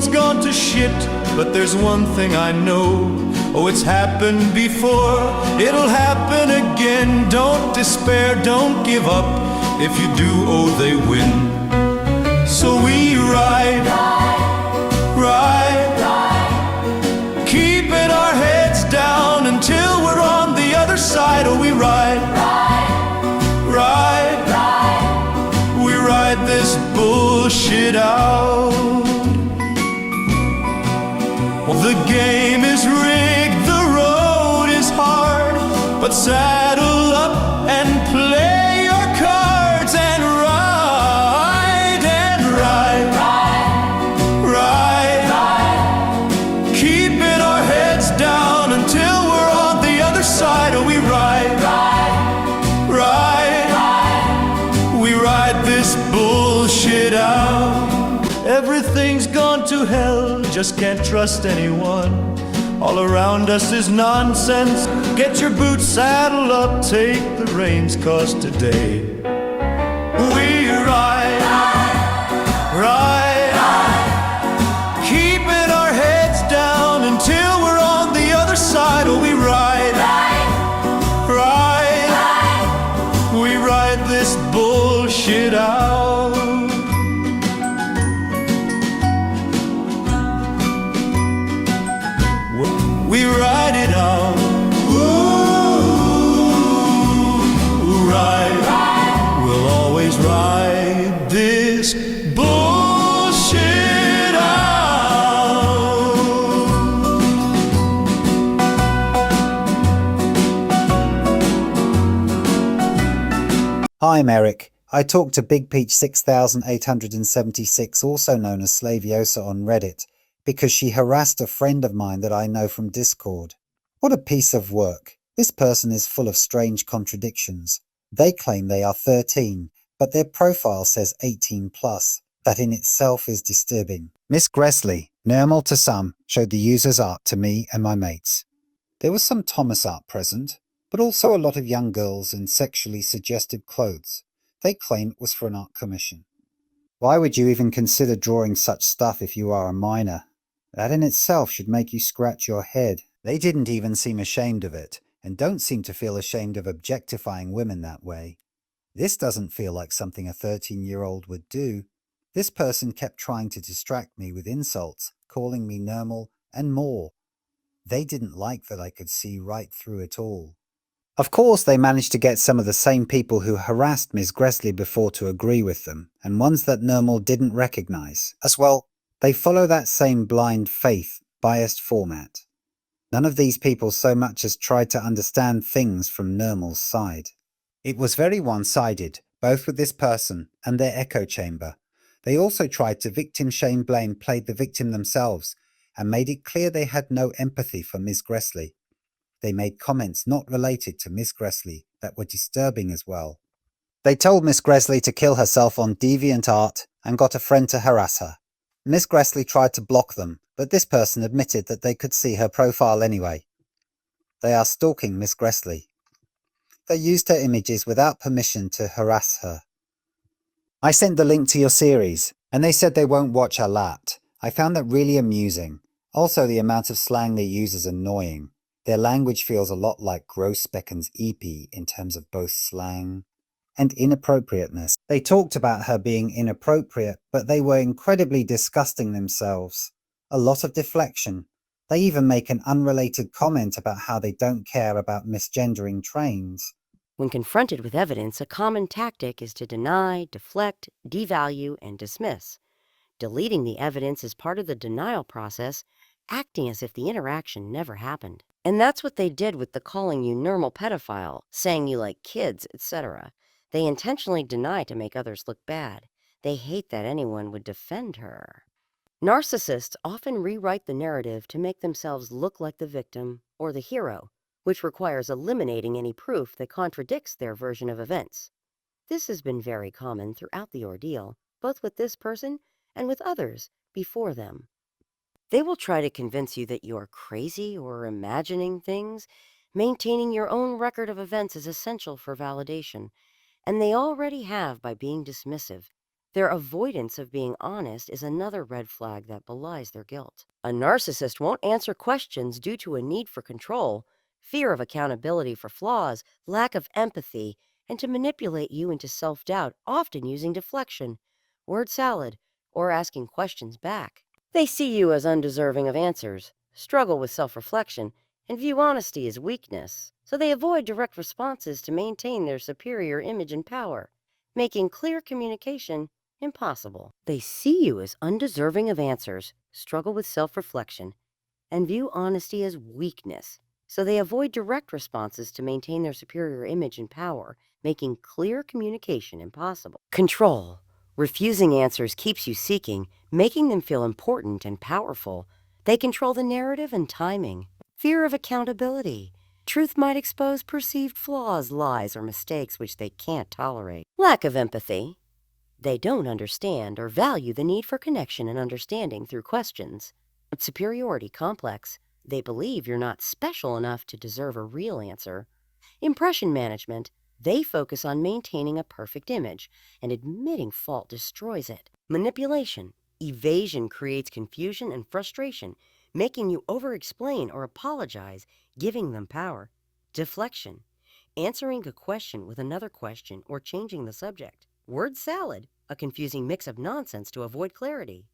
world's gone to shit, but there's one thing I know. Oh, it's happened before, it'll happen again. Don't despair, don't give up. If you do, oh, they win. So we ride, keeping our heads down until we're on the other side. Oh, we ride, we ride this bullshit out. The game is rigged, the road is hard, but saddle up and play your cards and ride, keeping our heads down until we're on the other side. Oh, we ride, we ride this bullshit out. Everything's gone to hell, just can't trust anyone. All around us is nonsense. Get your boots, saddle up, take the reins, 'cause today we ride, keeping our heads down until we're on the other side. Oh, we ride, we ride this bullshit out. We ride it out. Ooh, ride. We'll always ride this bullshit out. Hi, I'm Eric. I talked to bigpeach 6876, also known as Slayveosah, on Reddit, because she harassed a friend of mine that I know from Discord. What a piece of work. This person is full of strange contradictions. They claim they are 13, but their profile says 18 plus. That in itself is disturbing. Miss Gresly, normal to some, showed the user's art to me and my mates. There was some Thomas art present, but also a lot of young girls in sexually suggestive clothes. They claim it was for an art commission. Why would you even consider drawing such stuff if you are a minor? That in itself should make you scratch your head. They didn't even seem ashamed of it, and don't seem to feel ashamed of objectifying women that way. This doesn't feel like something a 13-year-old would do. This person kept trying to distract me with insults, calling me normal, and more. They didn't like that I could see right through it all. Of course, they managed to get some of the same people who harassed Ms. Gresly before to agree with them, and ones that normal didn't recognize. As well, they follow that same blind faith, biased format. None of these people so much as tried to understand things from normal's side. It was very one-sided, both with this person and their echo chamber. They also tried to victim shame blame played the victim themselves, and made it clear they had no empathy for Ms. Gresly. They made comments not related to Ms. Gresly that were disturbing as well. They told Ms. Gresly to kill herself on DeviantArt and got a friend to harass her. Ms. Gresly tried to block them, but this person admitted that they could see her profile anyway. They are stalking Ms. Gresly. They used her images without permission to harass her. I sent the link to your series, and they said they won't watch a lot. I found that really amusing. Also, the amount of slang they use is annoying. Their language feels a lot like Grossbecken's EP in terms of both slang and inappropriateness. They talked about her being inappropriate, but they were incredibly disgusting themselves. A lot of deflection. They even make an unrelated comment about how they don't care about misgendering trains. When confronted with evidence, a common tactic is to deny, deflect, devalue, and dismiss. Deleting the evidence is part of the denial process, acting as if the interaction never happened. And that's what they did with the calling you normal pedophile, saying you like kids, etc. They intentionally deny to make others look bad. They hate that anyone would defend her. Narcissists often rewrite the narrative to make themselves look like the victim or the hero, which requires eliminating any proof that contradicts their version of events. This has been very common throughout the ordeal, both with this person and with others before them. They will try to convince you that you're crazy or imagining things. Maintaining your own record of events is essential for validation, and they already have by being dismissive. Their avoidance of being honest is another red flag that belies their guilt. A narcissist won't answer questions due to a need for control, fear of accountability for flaws, lack of empathy, and to manipulate you into self-doubt, often using deflection, word salad, or asking questions back. They see you as undeserving of answers, struggle with self-reflection, and view honesty as weakness, so they avoid direct responses to maintain their superior image and power, making clear communication impossible. They see you as undeserving of answers, struggle with self-reflection, and view honesty as weakness, so they avoid direct responses to maintain their superior image and power, making clear communication impossible. Control. Refusing answers keeps you seeking, making them feel important and powerful. They control the narrative and timing. Fear of accountability. Truth might expose perceived flaws, lies, or mistakes which they can't tolerate. Lack of empathy. They don't understand or value the need for connection and understanding through questions. Superiority complex. They believe you're not special enough to deserve a real answer. Impression management. They focus on maintaining a perfect image, and admitting fault destroys it. Manipulation. Evasion creates confusion and frustration, making you over-explain or apologize, giving them power. Deflection. Answering a question with another question or changing the subject. Word salad. A confusing mix of nonsense to avoid clarity.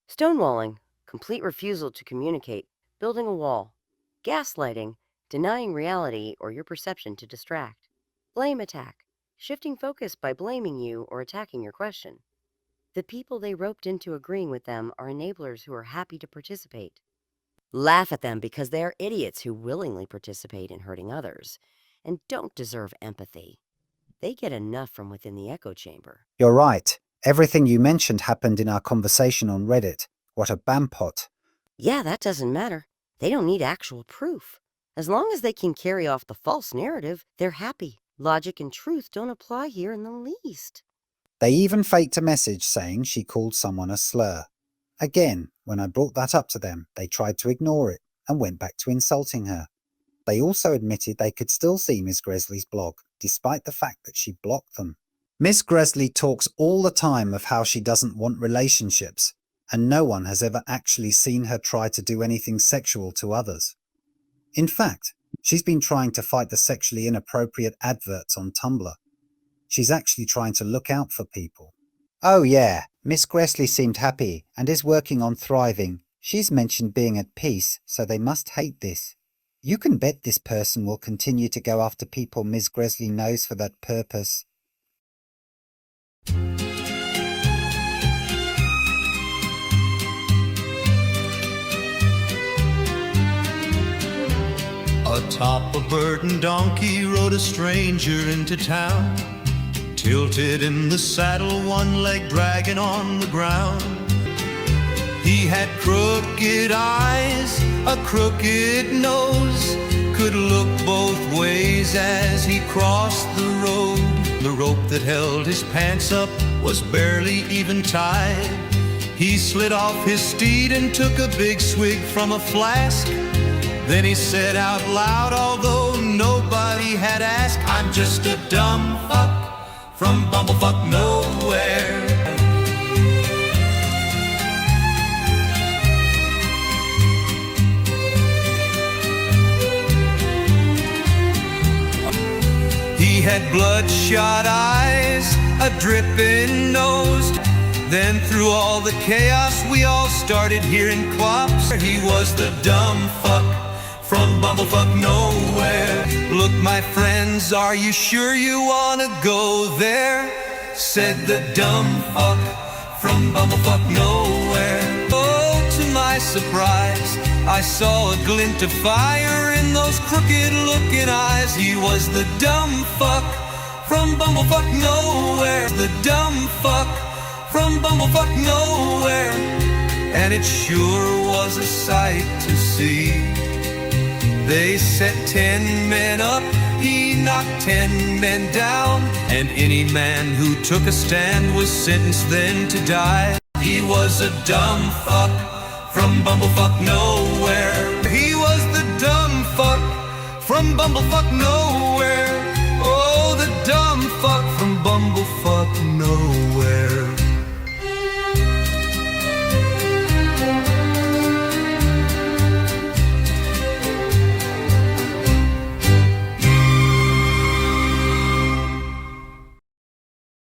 Stonewalling. Complete refusal to communicate, building a wall. Gaslighting. Denying reality or your perception to distract. Blame attack. Shifting focus by blaming you or attacking your question. The people they roped into agreeing with them are enablers who are happy to participate. Laugh at them because they are idiots who willingly participate in hurting others and don't deserve empathy. They get enough from within the echo chamber. You're right. Everything you mentioned happened in our conversation on Reddit. What a bampot. Yeah, that doesn't matter. They don't need actual proof. As long as they can carry off the false narrative, they're happy. Logic and truth don't apply here in the least. They even faked a message saying she called someone a slur. Again, when I brought that up to them, they tried to ignore it and went back to insulting her. They also admitted they could still see Ms. Gresly's blog, despite the fact that she blocked them. Ms. Gresly talks all the time of how she doesn't want relationships, and no one has ever actually seen her try to do anything sexual to others. In fact, she's been trying to fight the sexually inappropriate adverts on Tumblr. She's actually trying to look out for people. Oh yeah, Miss Gresly seemed happy and is working on thriving. She's mentioned being at peace, so they must hate this. You can bet this person will continue to go after people Ms. Gresly knows for that purpose. Atop a burdened donkey rode a stranger into town, tilted in the saddle, one leg dragging on the ground. He had crooked eyes, a crooked nose, could look both ways as he crossed the road. The rope that held his pants up was barely even tied. He slid off his steed and took a big swig from a flask. Then he said out loud, although nobody had asked, I'm just a dumb fuck from bumblefuck nowhere. He had bloodshot eyes, a dripping nose. Then through all the chaos we all started hearing clops. He was the dumb fuck from bumblefuck nowhere. Look, my friends, are you sure you wanna go there? Said the dumb fuck from bumblefuck nowhere. Oh, to my surprise, I saw a glint of fire in those crooked looking eyes. He was the dumb fuck from bumblefuck nowhere. The dumb fuck from bumblefuck nowhere. And it sure was a sight to see. They set 10 men up, he knocked 10 men down, and any man who took a stand was sentenced then to die. He was a dumb fuck from bumblefuck nowhere. He was the dumb fuck from bumblefuck nowhere. Oh, the dumb fuck from bumblefuck nowhere.